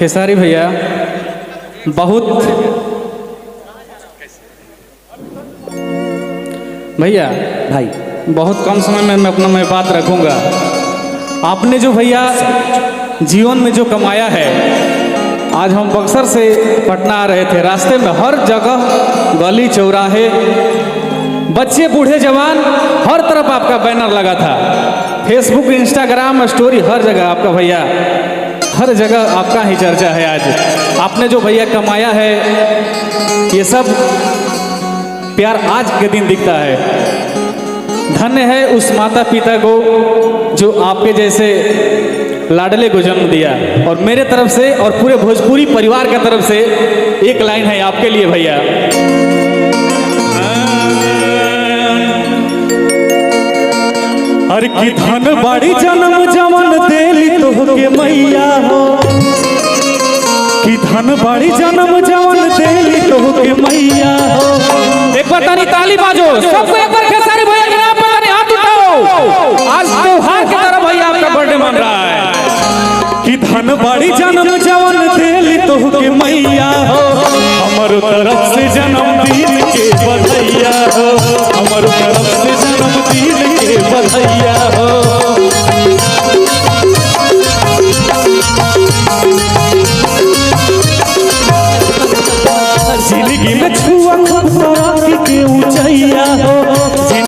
खेसारी भैया बहुत भैया भाई बहुत कम समय में मैं अपना बात रखूंगा। आपने जो भैया जीवन में जो कमाया है, आज हम बक्सर से पटना आ रहे थे, रास्ते में हर जगह गली चौराहे बच्चे बूढ़े जवान हर तरफ आपका बैनर लगा था। फेसबुक इंस्टाग्राम स्टोरी हर जगह आपका भैया, हर जगह आपका ही चर्चा है। आज आपने जो भैया कमाया है, ये सब प्यार आज के दिन दिखता है। धन्य है उस माता पिता को जो आपके जैसे लाडले को जन्म दिया। और मेरे तरफ से और पूरे भोजपुरी परिवार की तरफ से एक लाइन है आपके लिए भैया। हर की धन बाड़ी जन्म जवन देली तोहके मैया हो, कि धन बाड़ी जन्म जवन देली तोहके मैया हो। एक बार ताली ताली बाजो सबको, एक बार खेसारी भैया के नाम पर हाथ उठाओ। आज त्योहार की तरह भैया आपका बर्थडे मन रहा है। कि धन बाड़ी जन्म जवन देली तोहके मैया हो, हमर तरफ